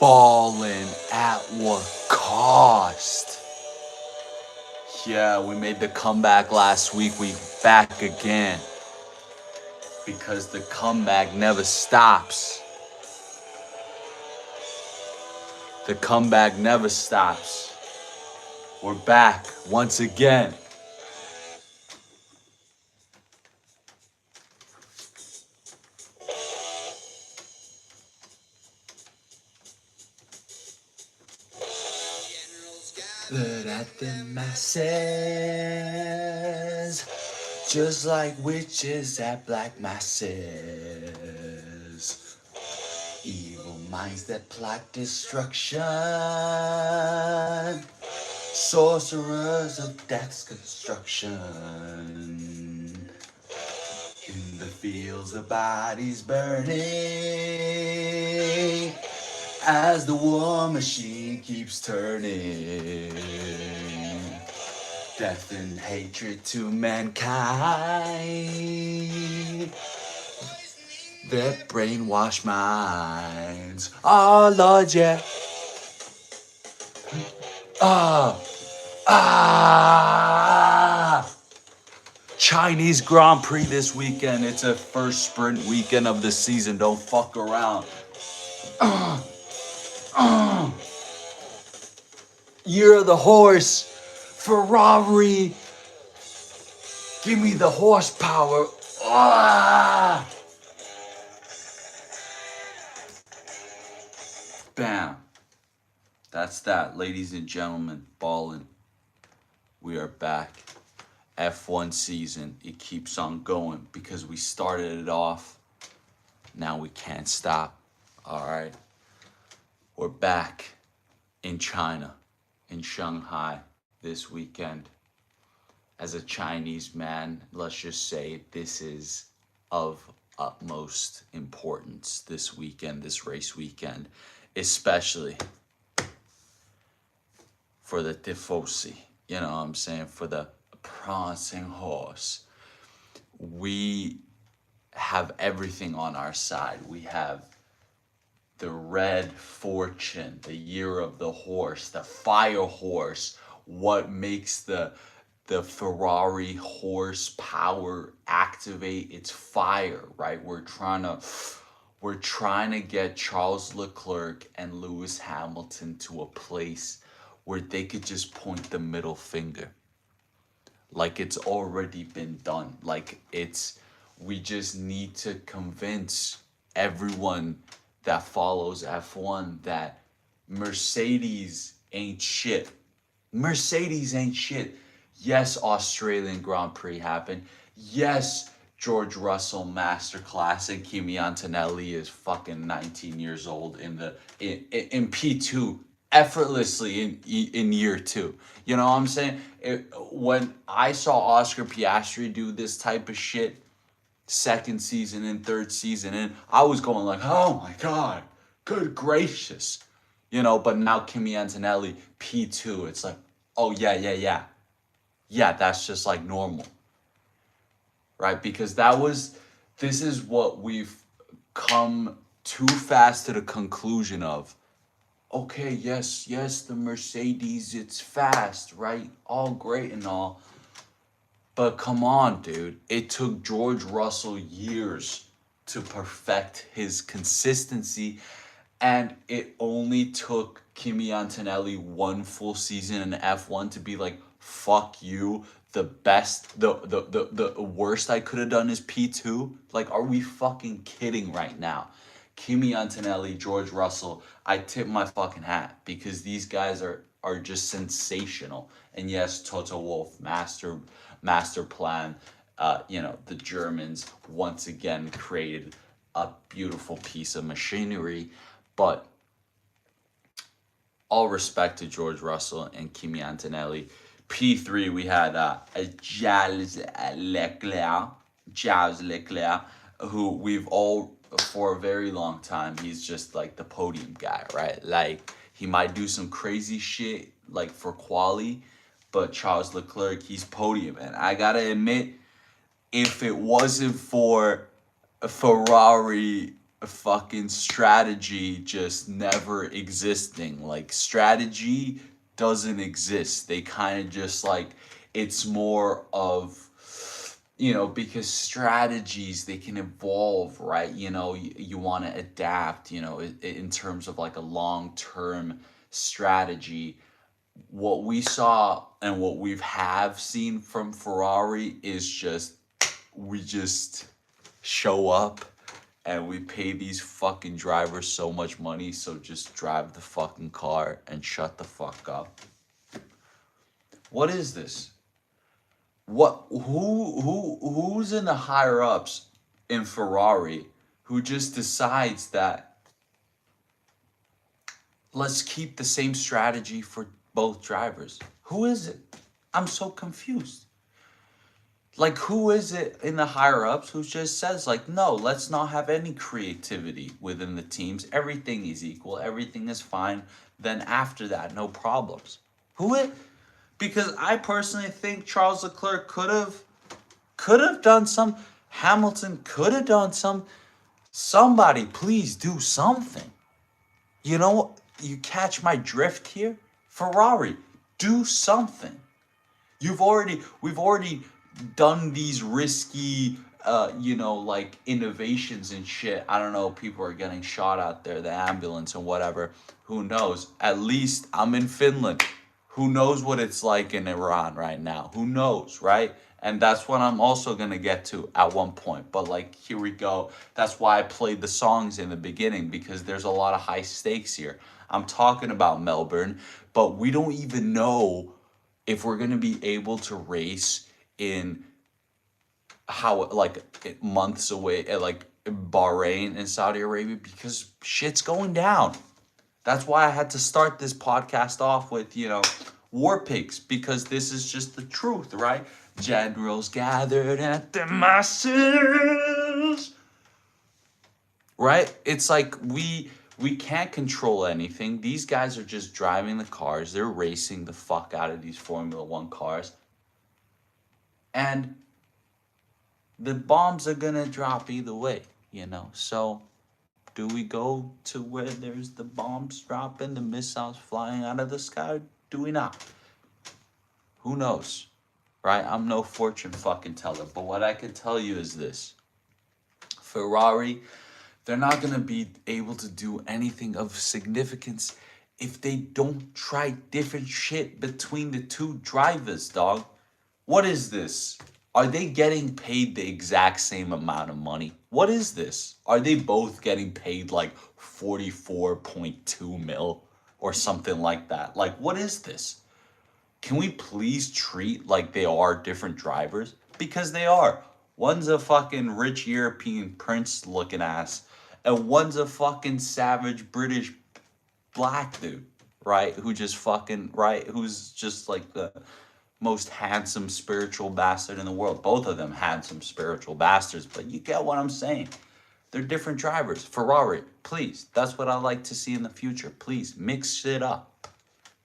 Ballin at what cost? Yeah, we made the comeback last week. We back again because the comeback never stops. The comeback never stops. We're back once again. Look at the masses, just like witches at black masses. Evil minds that plot destruction, sorcerers of death's construction. In the fields of bodies burning, as the war machine keeps turning. Death and hatred to mankind, their brainwashed minds. Oh Lord, yeah. Chinese Grand Prix this weekend. It's a first sprint weekend of the season. Don't fuck around. Year of the horse. Ferrari. Give me the horsepower. Bam. That's that, ladies and gentlemen. Ballin'. We are back. F1 season. It keeps on going because we started it off. Now we can't stop. All right. We're back in China, in Shanghai this weekend. As a Chinese man, let's just say this is of utmost importance this weekend, this race weekend, especially for the Tifosi, you know what I'm saying, for the prancing horse. We have everything on our side. We have the red fortune, the year of the horse, the fire horse, what makes the Ferrari horsepower activate its fire, right? We're trying to get Charles Leclerc and Lewis Hamilton to a place where they could just point the middle finger. Like it's already been done. We just need to convince everyone that follows F1 that Mercedes ain't shit. Mercedes ain't shit. Yes, Australian Grand Prix happened. Yes, George Russell Masterclass and Kimi Antonelli is fucking 19 years old in P2 effortlessly in year 2. You know what I'm saying? When I saw Oscar Piastri do this type of shit second season and third season, and I was going like, oh my God, good gracious. You know, but now Kimi Antonelli, P2, it's like, oh yeah, that's just like normal. Right? Because this is what we've come too fast to the conclusion of. Okay, yes, the Mercedes, it's fast, right? All great and all. But come on, dude. It took George Russell years to perfect his consistency, and it only took Kimi Antonelli one full season in F1 to be like, fuck you. The worst I could have done is P2. Like, are we fucking kidding right now? Kimi Antonelli, George Russell, I tip my fucking hat because these guys are just sensational. And yes, Toto Wolff, master plan. The Germans once again created a beautiful piece of machinery. But all respect to George Russell and Kimi Antonelli. P3, we had Charles Leclerc, who we've all, for a very long time, he's just like the podium guy, right? Like, he might do some crazy shit, like for quali, but Charles Leclerc, he's podium. And I gotta admit, if it wasn't for Ferrari fucking strategy just never existing. Like, strategy doesn't exist. They kind of just like, it's more of, because strategies, they can evolve, right? You want to adapt, in terms of like a long term strategy. What we saw and what we've have seen from Ferrari is just, we just show up and we pay these fucking drivers so much money, so just drive the fucking car and shut the fuck up. What is this? Who's in the higher ups in Ferrari who just decides that let's keep the same strategy for both drivers? Who is it? I'm so confused. Like, who is it in the higher ups who just says, like, no, let's not have any creativity within the teams. Everything is equal. Everything is fine. Then after that, no problems. Who is? Because I personally think Charles Leclerc could have done some. Hamilton could have done some. Somebody, please do something. You catch my drift here? Ferrari, do something. We've already done these risky, like innovations and shit. I don't know, people are getting shot out there, the ambulance and whatever. Who knows? At least I'm in Finland. Who knows what it's like in Iran right now? Who knows, right? And that's what I'm also going to get to at one point. But like, here we go. That's why I played the songs in the beginning, because there's a lot of high stakes here. I'm talking about Melbourne, but we don't even know if we're going to be able to race in months away at like Bahrain and Saudi Arabia, because shit's going down. That's why I had to start this podcast off with, war pigs, because this is just the truth, right? Generals gathered at the masses. Right? It's like we can't control anything. These guys are just driving the cars. They're racing the fuck out of these Formula One cars. And the bombs are gonna drop either way, So do we go to where there's the bombs dropping, the missiles flying out of the sky? Do we not? Who knows? Right? I'm no fortune fucking teller. But what I can tell you is this. Ferrari, they're not going to be able to do anything of significance if they don't try different shit between the two drivers, dog. What is this? Are they getting paid the exact same amount of money? What is this? Are they both getting paid like 44.2 mil or something like that? Like, what is this? Can we please treat like they are different drivers? Because they are. One's a fucking rich European prince looking ass, and one's a fucking savage British black dude, right? Who's just like the most handsome spiritual bastard in the world. Both of them handsome spiritual bastards, but you get what I'm saying. They're different drivers. Ferrari, please. That's what I like to see in the future. Please, mix it up.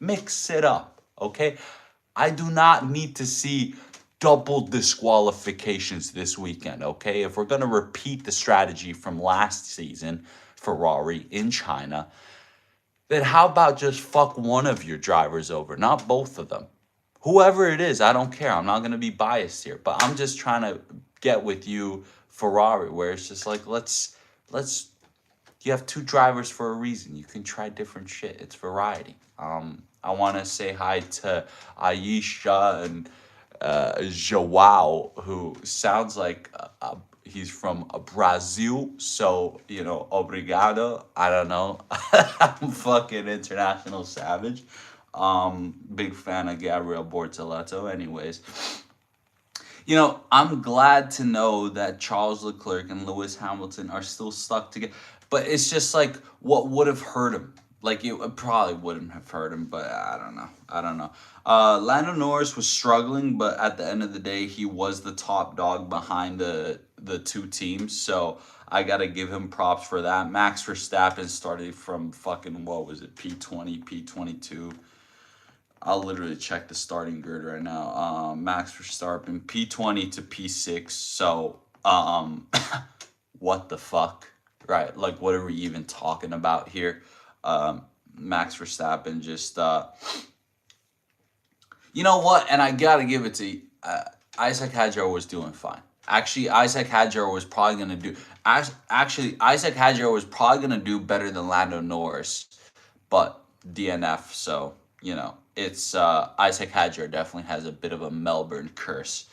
Mix it up, okay? I do not need to see double disqualifications this weekend, okay? If we're going to repeat the strategy from last season, Ferrari in China, then how about just fuck one of your drivers over, not both of them? Whoever it is, I don't care. I'm not going to be biased here, but I'm just trying to get with you, Ferrari, where it's just like, let's you have two drivers for a reason. You can try different shit. It's variety. I want to say hi to Aisha and Joao, who sounds like he's from Brazil. So, obrigado. I don't know. I'm fucking international savage. Big fan of Gabriel Bortoleto. Anyways, I'm glad to know that Charles Leclerc and Lewis Hamilton are still stuck together. But it's just like, what would have hurt him? Like, it probably wouldn't have hurt him, but I don't know. Lando Norris was struggling, but at the end of the day, he was the top dog behind the two teams. So I got to give him props for that. Max Verstappen started from fucking, what was it, P20, P22. I'll literally check the starting grid right now. Max Verstappen, P20 to P6. So, what the fuck? right? Like, what are we even talking about here? Max Verstappen just, you know what? And I gotta give it to Isaac Hadjar was doing fine. Actually, Isaac Hadjar was probably gonna do. Actually, Isaac Hadjar was probably gonna do better than Lando Norris, but DNF. So it's Isaac Hadjar definitely has a bit of a Melbourne curse.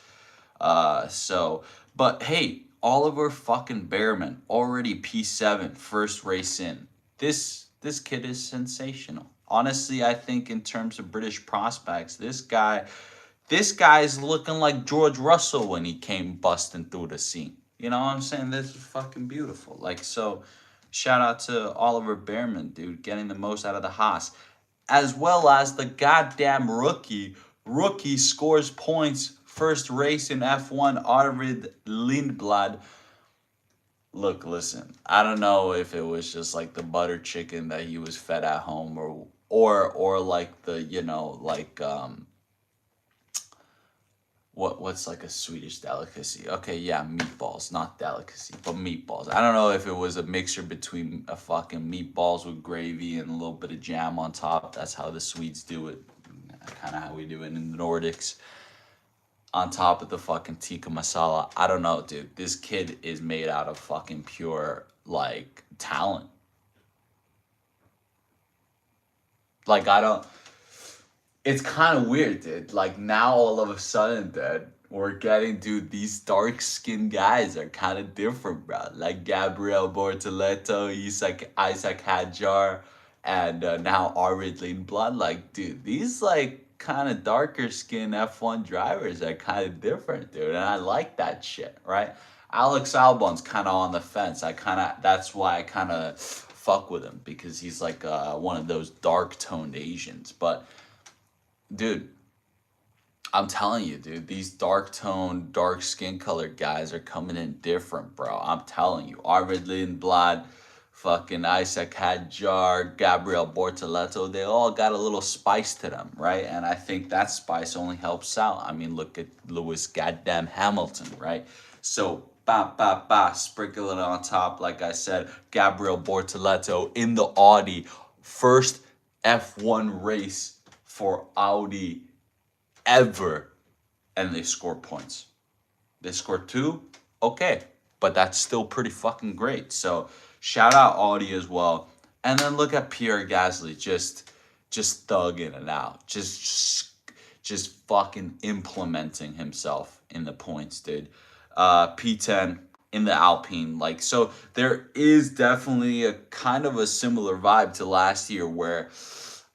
So, but hey, Oliver fucking Behrman already P7 first race in. This kid is sensational. Honestly, I think in terms of British prospects, this guy's looking like George Russell when he came busting through the scene. You know what I'm saying? This is fucking beautiful. Like, so shout out to Oliver Behrman, dude, getting the most out of the Haas. As well as the goddamn rookie. Rookie scores points first race in F1, Arvid Lindblad. Look, listen, I don't know if it was just like the butter chicken that he was fed at home, or like the, like what's like a Swedish delicacy? Okay, yeah, meatballs, not delicacy, but meatballs. I don't know if it was a mixture between a fucking meatballs with gravy and a little bit of jam on top. That's how the Swedes do it. Kind of how we do it in the Nordics. On top of the fucking tikka masala. I don't know, dude. This kid is made out of fucking pure, like, talent. Like, I don't. It's kind of weird, dude. Like, now all of a sudden, dude, we're getting, dude, these dark skinned guys are kind of different, bro. Like Gabriel Bortoleto, Isaac Hadjar, and now Arvid Lindblad. Like, dude, these, like, kind of darker skinned F1 drivers are kind of different, dude. And I like that shit, right? Alex Albon's kind of on the fence. That's why I kind of fuck with him, because he's like one of those dark toned Asians. But dude, I'm telling you, dude, these dark toned, dark skin colored guys are coming in different, bro. I'm telling you. Arvid Lindblad, fucking Isaac Hadjar, Gabriel Bortoleto, they all got a little spice to them, right? And I think that spice only helps out. I mean, look at Lewis goddamn Hamilton, right? So, sprinkle it on top. Like I said, Gabriel Bortoleto in the Audi, first F1 race for Audi ever, and they score points. They scored 2, okay, but that's still pretty fucking great. So shout out Audi as well. And then look at Pierre Gasly, just thugging it out, just fucking implementing himself in the points, dude. P10 in the Alpine, like, so there is definitely a kind of a similar vibe to last year, where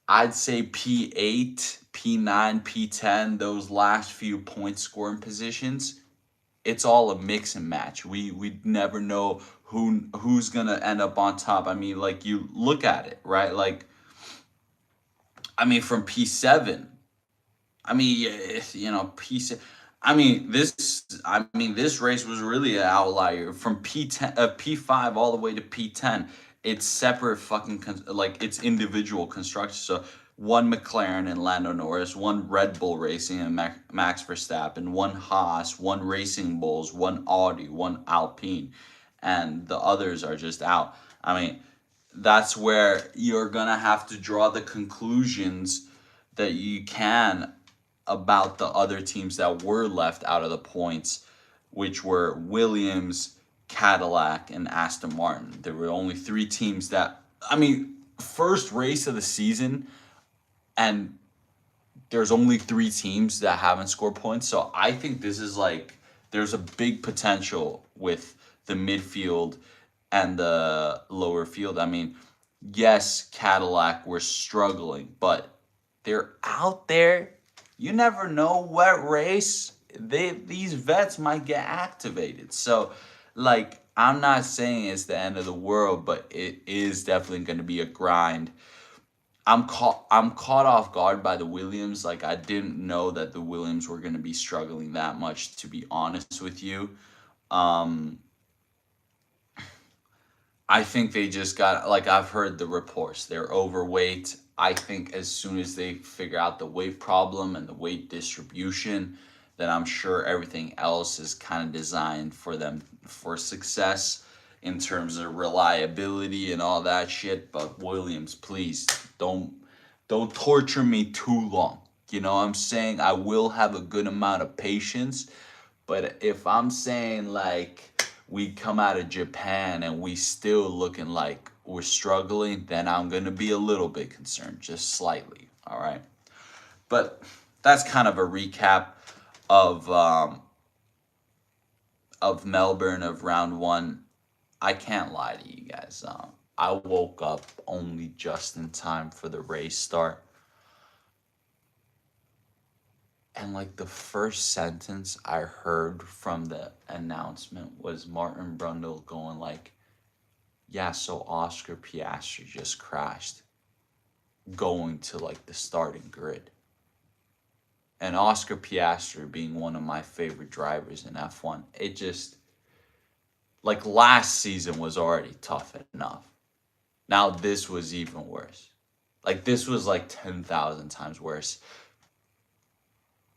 I'd say P8, P9, P10, those last few point scoring positions, it's all a mix and match. We never know who's gonna end up on top. I mean, like, you look at it, right? Like, I mean, from P7, I mean, P7. This race was really an outlier from P10, P5 all the way to P10. It's separate fucking like, it's individual construction. So one McLaren and Lando Norris, one Red Bull Racing and Max Verstappen, one Haas, one Racing Bulls, one Audi, one Alpine, and the others are just out. I mean, that's where you're gonna have to draw the conclusions that you can about the other teams that were left out of the points, which were Williams, Cadillac, and Aston Martin. There were only 3 teams that, I mean, first race of the season, and there's only 3 teams that haven't scored points. So I think this is like, there's a big potential with the midfield and the lower field. I mean, yes, Cadillac were struggling, but they're out there. You never know what race these vets might get activated. So, like, I'm not saying it's the end of the world, but it is definitely going to be a grind. I'm caught off guard by the Williams. Like, I didn't know that the Williams were going to be struggling that much, to be honest with you. I think they just got, like, I've heard the reports, they're overweight. I think as soon as they figure out the weight problem and the weight distribution, then I'm sure everything else is kind of designed for them for success. in terms of reliability and all that shit. But Williams, please don't torture me too long. You know what I'm saying? I will have a good amount of patience, but if I'm saying like we come out of Japan and we still looking like we're struggling, then I'm gonna be a little bit concerned, just slightly. All right, but that's kind of a recap of Melbourne, of round one. I can't lie to you guys. I woke up only just in time for the race start. And like the first sentence I heard from the announcement was Martin Brundle going like, yeah, so Oscar Piastri just crashed going to like the starting grid. And Oscar Piastri being one of my favorite drivers in F1, it just, like last season was already tough enough. Now this was even worse. Like this was like 10,000 times worse.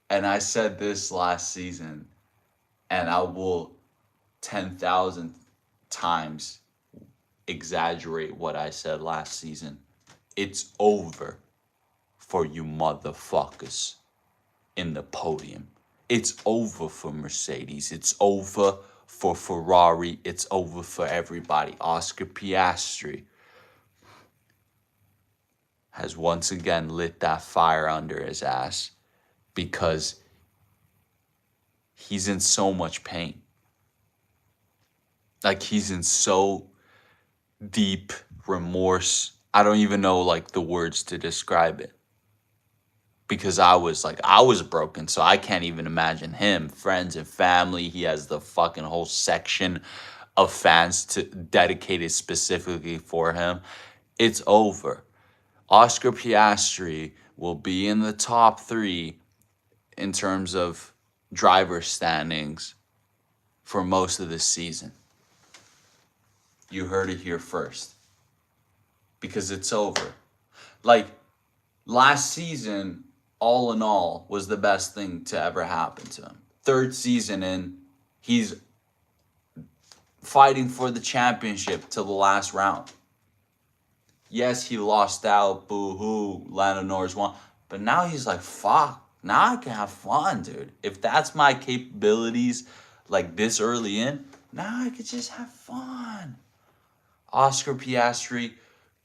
And I said this last season, and I will 10,000 times exaggerate what I said last season. It's over for you motherfuckers in the podium. It's over for Mercedes. It's over for Ferrari. It's over for everybody. Oscar Piastri has once again lit that fire under his ass because he's in so much pain. Like he's in so deep remorse. I don't even know like the words to describe it. Because I was broken, so I can't even imagine him, friends and family. He has the fucking whole section of fans dedicated specifically for him. It's over. Oscar Piastri will be in the top 3 in terms of driver standings for most of the season. You heard it here first. Because it's over. Like, last season, all in all, was the best thing to ever happen to him. 3rd season in, he's fighting for the championship till the last round. Yes, he lost out, boo-hoo, Lando Norris won. But now he's like, fuck, now I can have fun, dude. If that's my capabilities, like this early in, now I could just have fun. Oscar Piastri,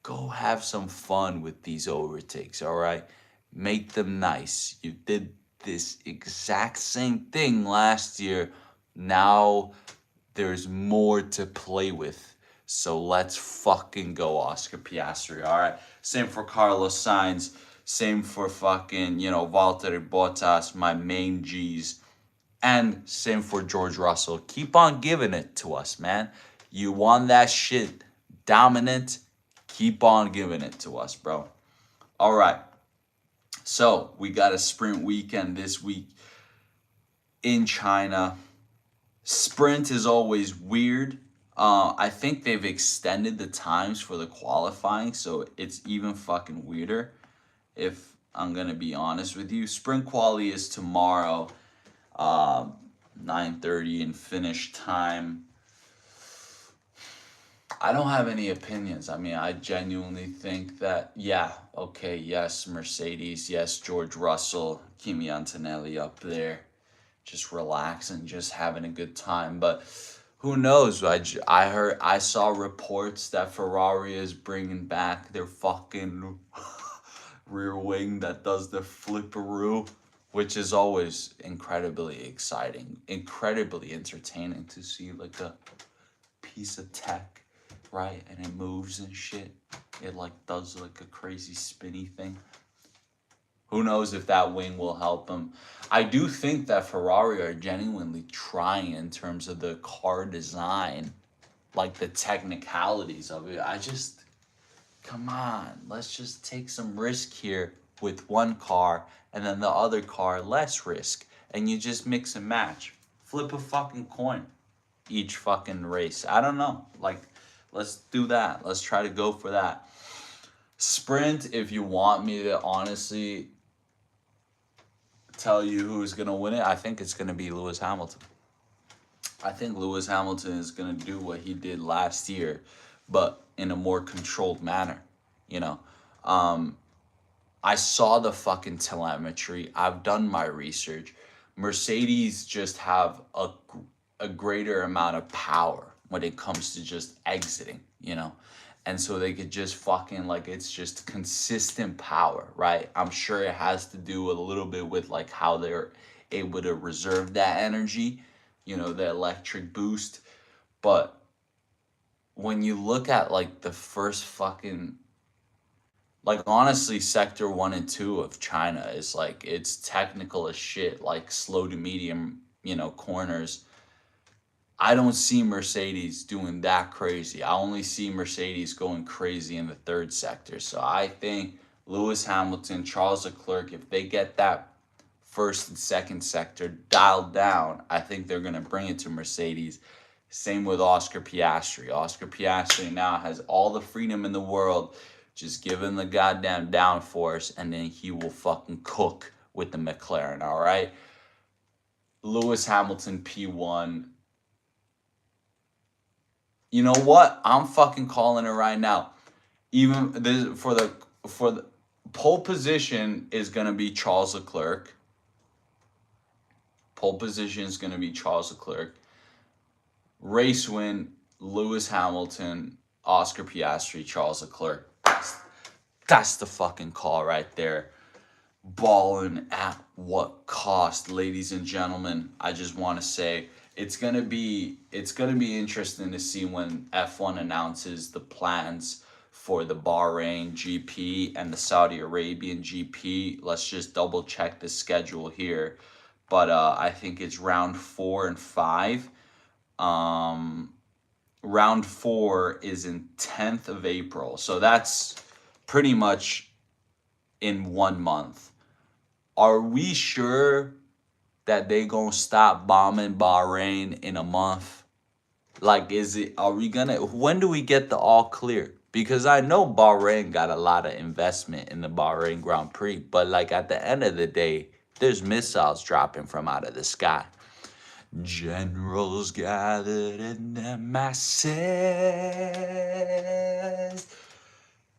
go have some fun with these overtakes, all right? Make them nice. You did this exact same thing last year. Now there's more to play with. So let's fucking go, Oscar Piastri, all right? Same for Carlos Sainz. Same for fucking, Valtteri Bottas, my main G's. And same for George Russell. Keep on giving it to us, man. You won that shit dominant. Keep on giving it to us, bro. All right. So we got a sprint weekend this week in China. Sprint is always weird. I think they've extended the times for the qualifying, so it's even fucking weirder, if I'm going to be honest with you. Sprint quali is tomorrow, 9:30, and finish time. I don't have any opinions. I mean, I genuinely think that, yes, Mercedes, yes, George Russell, Kimi Antonelli up there, just relaxing, just having a good time. But who knows? I saw reports that Ferrari is bringing back their fucking rear wing that does the flipperoo, which is always incredibly exciting, incredibly entertaining to see, like a piece of tech, right? And it moves and shit. It like does like a crazy spinny thing. Who knows if that wing will help them. I do think that Ferrari are genuinely trying in terms of the car design, like the technicalities of it. Come on, let's just take some risk here with one car, and then the other car less risk, and you just mix and match. Flip a fucking coin each fucking race. I don't know. Like, let's do that. Let's try to go for that. Sprint, if you want me to honestly tell you who's going to win it, I think it's going to be Lewis Hamilton. I think Lewis Hamilton is going to do what he did last year, but in a more controlled manner, you know. Um, I saw the fucking telemetry. I've done my research. Mercedes just have a greater amount of power when it comes to just exiting, you know? And so they could just fucking like it's just consistent power, right? I'm sure it has to do a little bit with like how they're able to reserve that energy, you know, the electric boost. But when you look at like the first fucking like honestly, sector 1 and 2 of China is like it's technical as shit, like slow to medium, you know, corners. I don't see Mercedes doing that crazy. I only see Mercedes going crazy in the third sector. So I think Lewis Hamilton, Charles Leclerc, if they get that first and second sector dialed down, I think they're gonna bring it to Mercedes. Same with Oscar Piastri. Oscar Piastri now has all the freedom in the world. Just give him the goddamn downforce, and then he will fucking cook with the McLaren. All right. Lewis Hamilton P1. You know what? I'm fucking calling it right now. Even this for the pole position is gonna be Charles Leclerc. Pole position is gonna be Charles Leclerc. Race win, Lewis Hamilton, Oscar Piastri, Charles Leclerc. That's the fucking call right there. Ballin at what cost, ladies and gentlemen? I just want to say it's gonna be interesting to see when F1 announces the plans for the Bahrain GP and the Saudi Arabian GP. Let's just double check the schedule here, but I think it's round 4 and 5. Um, round 4 is in 10th of April, so that's pretty much in 1 month. Are we sure that they gonna stop bombing Bahrain in a month? Like, are we gonna, when do we get the all clear? Because I know Bahrain got a lot of investment in the Bahrain Grand Prix, but like at the end of the day, there's missiles dropping from out of the sky. Generals gathered in their masses,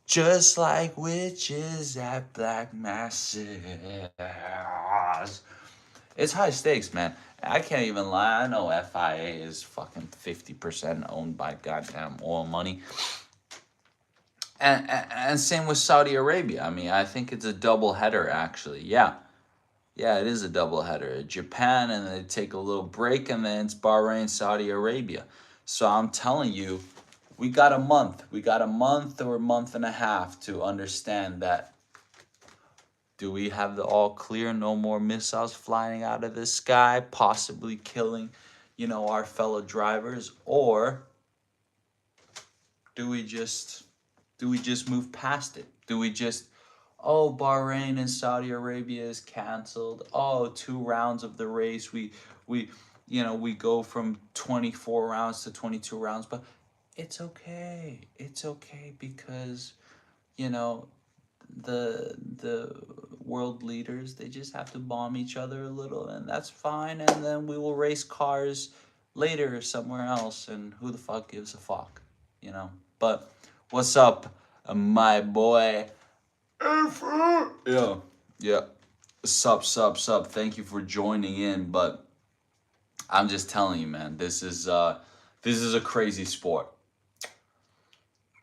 just like witches at black masses. It's high stakes, man. I can't even lie. I know FIA is fucking 50% owned by goddamn oil money. And same with Saudi Arabia. I mean, I think it's a double header, actually. Yeah. Yeah, it is a double header. Japan, and they take a little break, and then it's Bahrain, Saudi Arabia. So I'm telling you, we got a month. We got a month or a month and a half to understand that. Do we have the all clear? No more missiles flying out of the sky, possibly killing, you know, our fellow drivers, or do we just move past it? Do we just, oh, Bahrain and Saudi Arabia is canceled. Oh, 2 rounds of the race. We go from 24 rounds to 22 rounds, but it's okay. It's okay because, you know, the world leaders, they just have to bomb each other a little, and that's fine, and then we will race cars later somewhere else, and who the fuck gives a fuck, you know? But what's up, my boy? Yeah, yeah. Sup. Thank you for joining in, but I'm just telling you, man, this is a crazy sport.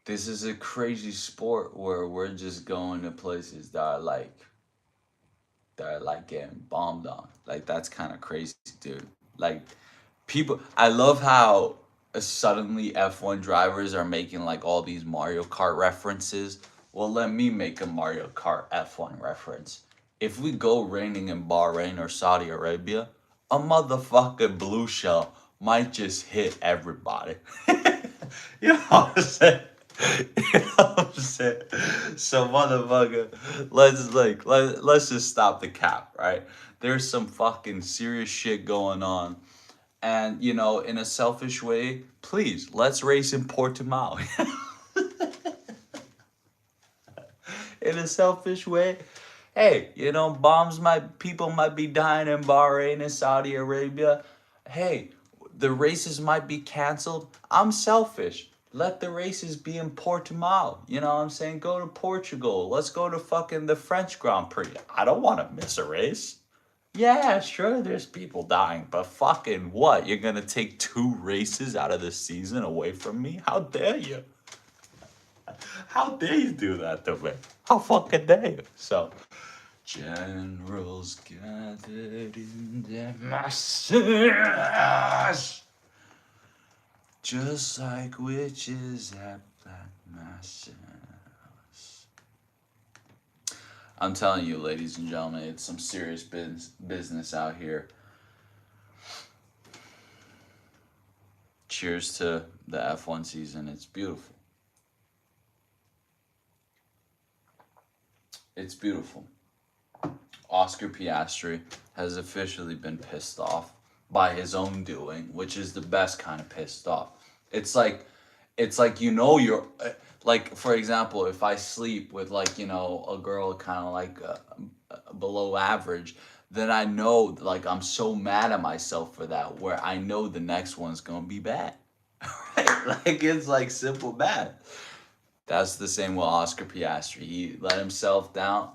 This is a crazy sport where we're just going to places that are like getting bombed on. Like, that's kind of crazy, dude. Like, people, I love how suddenly F1 drivers are making like all these Mario Kart references. Well, let me make a Mario Kart F1 reference. If we go raining in Bahrain or Saudi Arabia, a motherfucking blue shell might just hit everybody. You know what I'm saying? You know what I'm saying? So motherfucker, let's just stop the cap, right? There's some fucking serious shit going on. And you know, in a selfish way, please, let's race in Portimao. In a selfish way, hey, you know, people might be dying in Bahrain and Saudi Arabia. Hey, the races might be canceled. I'm selfish. Let the races be in Portimao. You know what I'm saying? Go to Portugal. Let's go to fucking the French Grand Prix. I don't want to miss a race. Yeah, sure, there's people dying, but fucking what? You're gonna take 2 races out of the season away from me? How dare you? How dare you do that to me? How fucking dare you? So, generals gathered in their masses, just like witches at black masses. I'm telling you, ladies and gentlemen, it's some serious business out here. Cheers to the F1 season. It's beautiful. It's beautiful. Oscar Piastri has officially been pissed off by his own doing, which is the best kind of pissed off. It's like you're like, for example, if I sleep with like a girl kind of like below average, then I know like I'm so mad at myself for that, where I know the next one's gonna be bad. Right? Like it's like simple bad. That's the same with Oscar Piastri. He let himself down.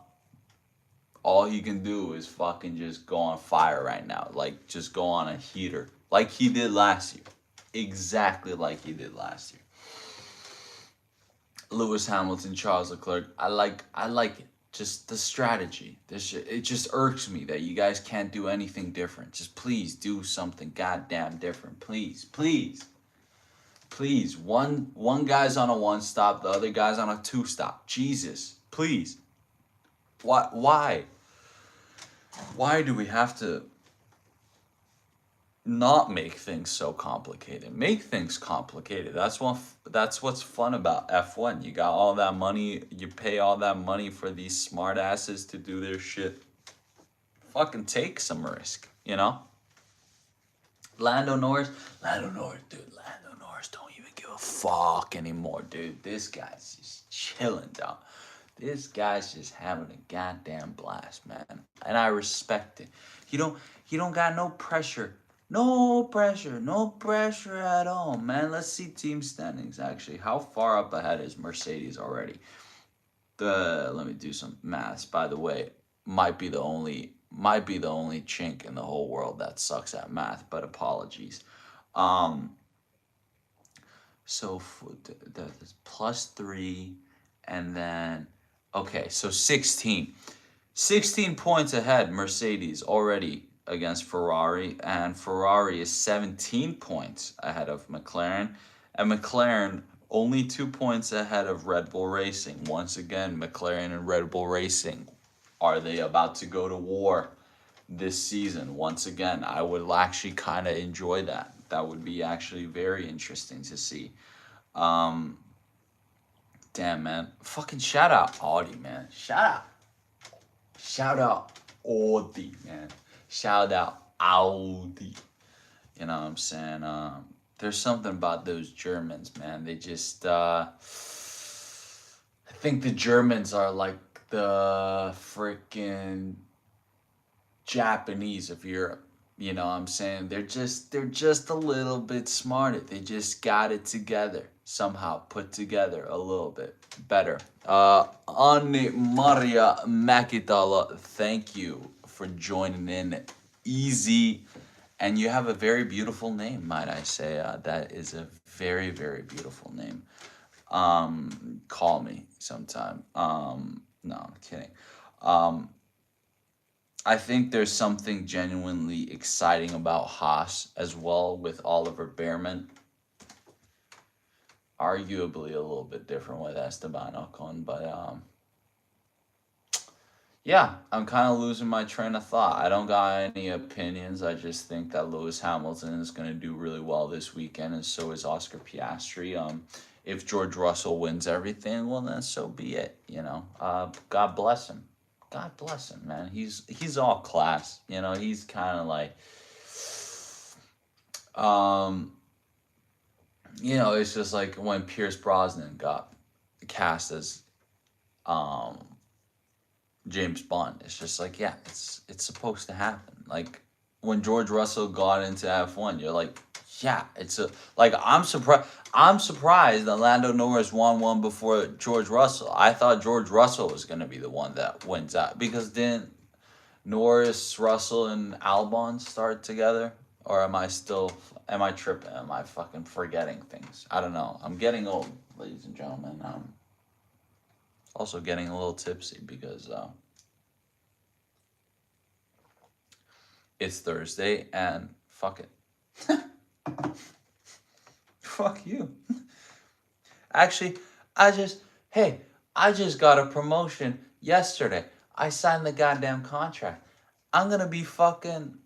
All he can do is fucking just go on fire right now. Like, just go on a heater. Like he did last year. Exactly like he did last year. Lewis Hamilton, Charles Leclerc. I like it. Just the strategy. It just irks me that you guys can't do anything different. Just please do something goddamn different. Please. Please. Please. One guy's on a 1-stop, the other guy's on a 2-stop. Jesus. Please. Why? Why do we have to not make things so complicated? Make things complicated. That's what's fun about F1. You got all that money, you pay all that money for these smart asses to do their shit. Fucking take some risk, you know? Lando Norris, dude, Lando Norris don't even give a fuck anymore, dude. This guy's just chilling, dog. This guy's just having a goddamn blast, man. And I respect it. He don't got no pressure. No pressure at all, man. Let's see team standings, actually. How far up ahead is Mercedes already? Let me do some maths. By the way, might be the only chink in the whole world that sucks at math, but apologies. So that's +3, and then okay, so 16 points ahead, Mercedes already against Ferrari, and Ferrari is 17 points ahead of McLaren, and McLaren only 2 points ahead of Red Bull Racing. Once again, McLaren and Red Bull Racing, are they about to go to war this season? Once again, I would actually kind of enjoy that. That would be actually very interesting to see. Damn, man. Fucking shout out Audi, man. Shout out Audi, man. Shout out Audi. You know what I'm saying? There's something about those Germans, man. They just, I think the Germans are like the freaking Japanese of Europe. You know what I'm saying? They're just a little bit smarter. They just got it together. Somehow put together a little bit better. Anni Maria Makitala, thank you for joining in. Easy. And you have a very beautiful name, might I say. That is a very, very beautiful name. Call me sometime. No, I'm kidding. I think there's something genuinely exciting about Haas as well, with Oliver Behrman. Arguably a little bit different with Esteban Ocon, but yeah, I'm kind of losing my train of thought. I don't got any opinions. I just think that Lewis Hamilton is going to do really well this weekend, and so is Oscar Piastri. If George Russell wins everything, well, then so be it, you know. God bless him. God bless him, man. He's all class, you know. He's kind of like, you know, it's just like when Pierce Brosnan got cast as James Bond. It's just like, yeah, it's supposed to happen. Like when George Russell got into F1, you're like, Yeah, it's a like I'm surprised. I'm surprised that Lando Norris won one before George Russell. I thought George Russell was gonna be the one that wins out because didn't Norris, Russell, and Albon start together? Or am I tripping? Am I fucking forgetting things? I don't know. I'm getting old, ladies and gentlemen. I'm also getting a little tipsy because it's Thursday and fuck it. Fuck you. Actually, hey, I just got a promotion yesterday. I signed the goddamn contract. I'm gonna be fucking,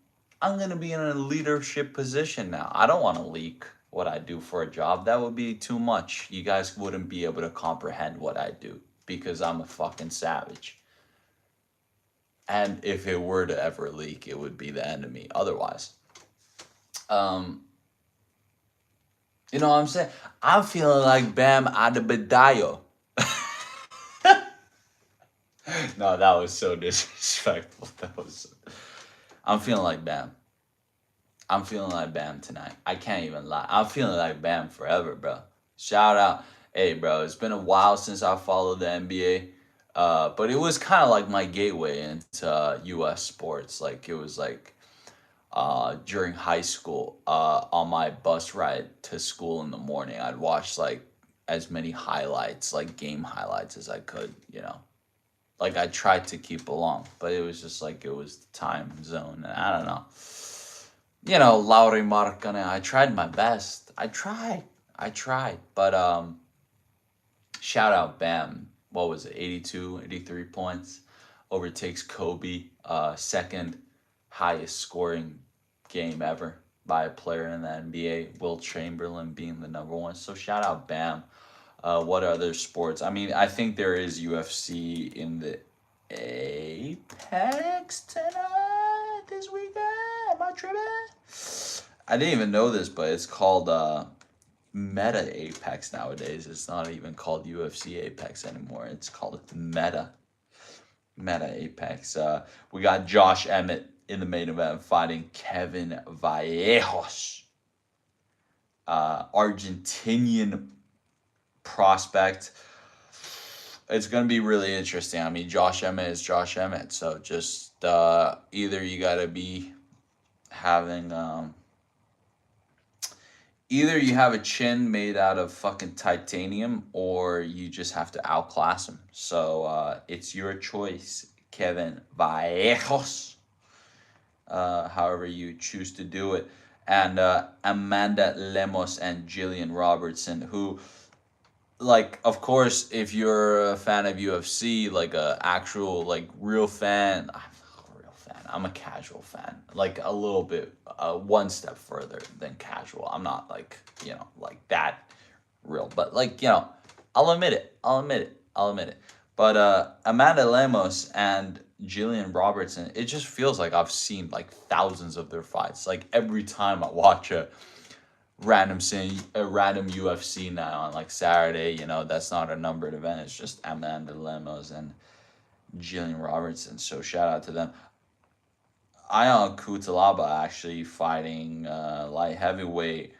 I'm gonna be in a leadership position now. I don't wanna leak what I do for a job. That would be too much. You guys wouldn't be able to comprehend what I do because I'm a fucking savage. And if it were to ever leak, it would be the end of me otherwise. Um, you know what I'm saying? I'm feeling like Bam Adebayo. No, that was so disrespectful. That was. I'm feeling like Bam. I'm feeling like Bam tonight. I can't even lie. I'm feeling like Bam forever, bro. Shout out, hey, bro. It's been a while since I followed the NBA, but it was kind of like my gateway into U.S. sports. Like it was like during high school, on my bus ride to school in the morning, I'd watch like as many highlights, like game highlights as I could. You know, like I tried to keep along, but it was just like it was the time zone, and I don't know. You know, Lauri Markkanen. I tried my best. I tried, but shout out Bam. What was it? 82, 83 points. Overtakes Kobe. Second highest scoring game ever by a player in the NBA. Will Chamberlain being the number one. So shout out Bam. What other sports? I mean, I think there is UFC in the Apex tonight this weekend. Am I tripping? I didn't even know this, but it's called Meta Apex nowadays. It's not even called UFC Apex anymore. It's called Meta Apex. We got Josh Emmett in the main event fighting Kevin Vallejos, Argentinian prospect. It's going to be really interesting. I mean, Josh Emmett is Josh Emmett. So just either you got to be having. Either you have a chin made out of fucking titanium or you just have to outclass him. So it's your choice, Kevin Vallejos. However you choose to do it. And Amanda Lemos and Jillian Robertson, who, like, of course, if you're a fan of UFC, like a actual, like, real fan, I'm not a real fan. I'm a casual fan, like a little bit, one step further than casual. I'm not like, you know, like that real, but like, you know, I'll admit it. I'll admit it. But Amanda Lemos and Jillian Robertson, it just feels like I've seen like thousands of their fights. Like every time I watch a random UFC night on like Saturday, you know, that's not a numbered event. It's just Amanda Lemos and Jillian Robertson. So shout out to them. Ion Kutalaba actually fighting light heavyweight.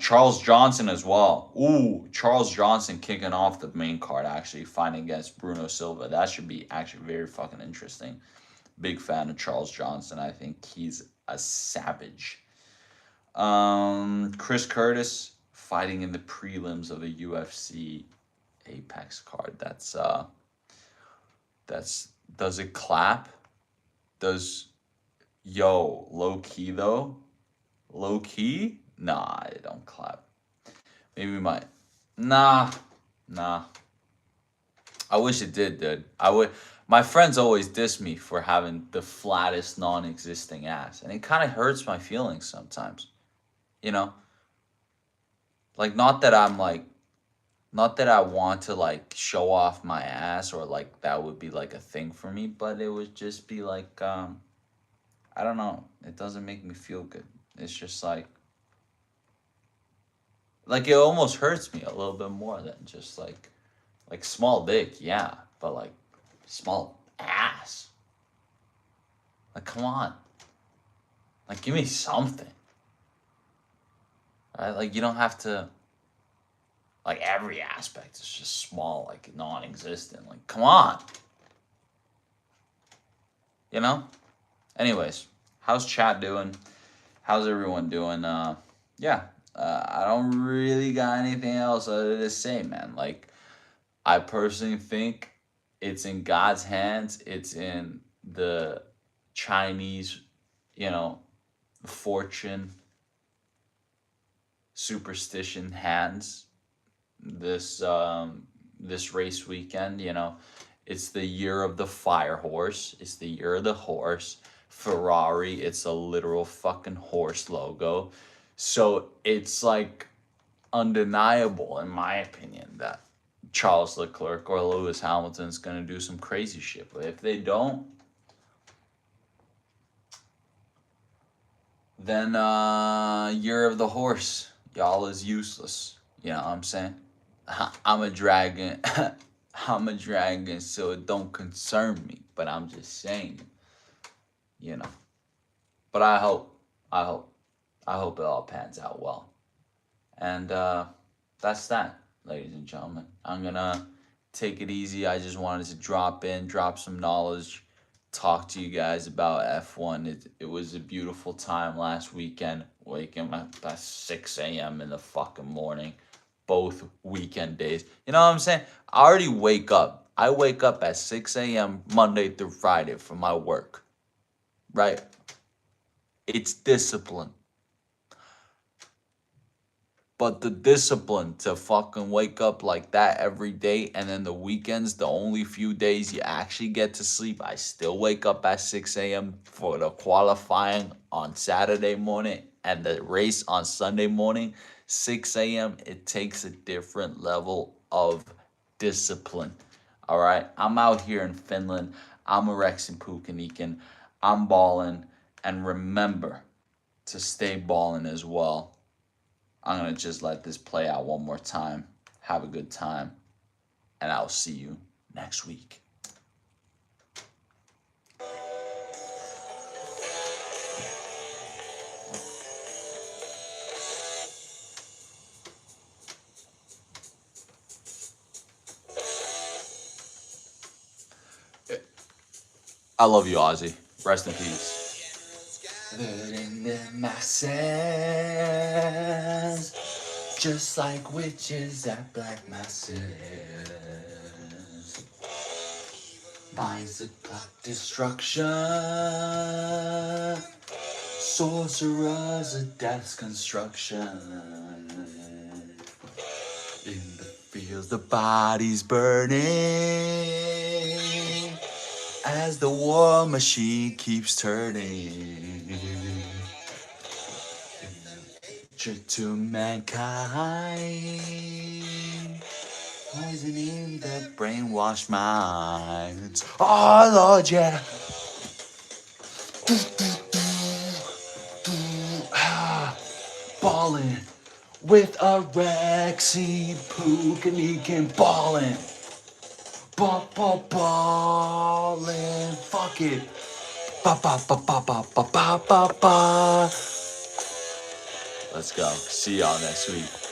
Charles Johnson as well. Ooh, Charles Johnson kicking off the main card actually fighting against Bruno Silva. That should be actually very fucking interesting. Big fan of Charles Johnson. I think he's a savage. Chris Curtis fighting in the prelims of a UFC Apex card. That's does it clap? Does low key though? Low key? Nah, it don't clap. Maybe my nah, nah. I wish it did, dude. I would. My friends always diss me for having the flattest, non-existing ass, and it kind of hurts my feelings sometimes. You know, like not that I want to like show off my ass or like that would be like a thing for me, but it would just be like I don't know. It doesn't make me feel good. It's just like it almost hurts me a little bit more than just like small dick, yeah, but like small ass. Like come on. Like, give me something. Right? Like, you don't have to. Like, every aspect is just small, like non-existent. Like, come on. You know? Anyways, how's chat doing? How's everyone doing? Yeah. I don't really got anything else other to say, man. Like, I personally think it's in God's hands. It's in the Chinese, you know, fortune, superstition hands. This race weekend, it's the year of the fire horse. It's the year of the horse. Ferrari, it's a literal fucking horse logo. So it's like undeniable, in my opinion, that Charles Leclerc or Lewis Hamilton's gonna do some crazy shit. But if they don't, then year of the horse, y'all is useless. You know what I'm saying? I'm a dragon. I'm a dragon, so it don't concern me. But I'm just saying, you know. But I hope, I hope it all pans out well. And that's that, ladies and gentlemen. I'm gonna take it easy. I just wanted to drop some knowledge, talk to you guys about F1. It was a beautiful time last weekend, waking up at 6 a.m. in the fucking morning, both weekend days. You know what I'm saying? I already wake up. I wake up at 6 a.m. Monday through Friday for my work, right? It's discipline. But the discipline to fucking wake up like that every day, and then the weekends, the only few days you actually get to sleep, I still wake up at 6 a.m. for the qualifying on Saturday morning and the race on Sunday morning, 6 a.m. It takes a different level of discipline. All right. I'm out here in Finland. I'm Erexin Pukanikin. I'm balling. And remember to stay balling as well. I'm going to just let this play out one more time. Have a good time. And I'll see you next week. I love you, Ozzy. Rest in peace. Living in my sense, just like witches at black masses. Minds that plot destruction, sorcerers of death's construction. In the fields, the bodies burning, as the war machine keeps turning. To mankind, poisoning the brainwashed minds. Oh Lord, yeah. Ballin' with Erexin Pukanikin. Ballin'. Ballin'. Fuck it. Ba ba ba ba ba ba ba ba ba. Let's go. See y'all next week.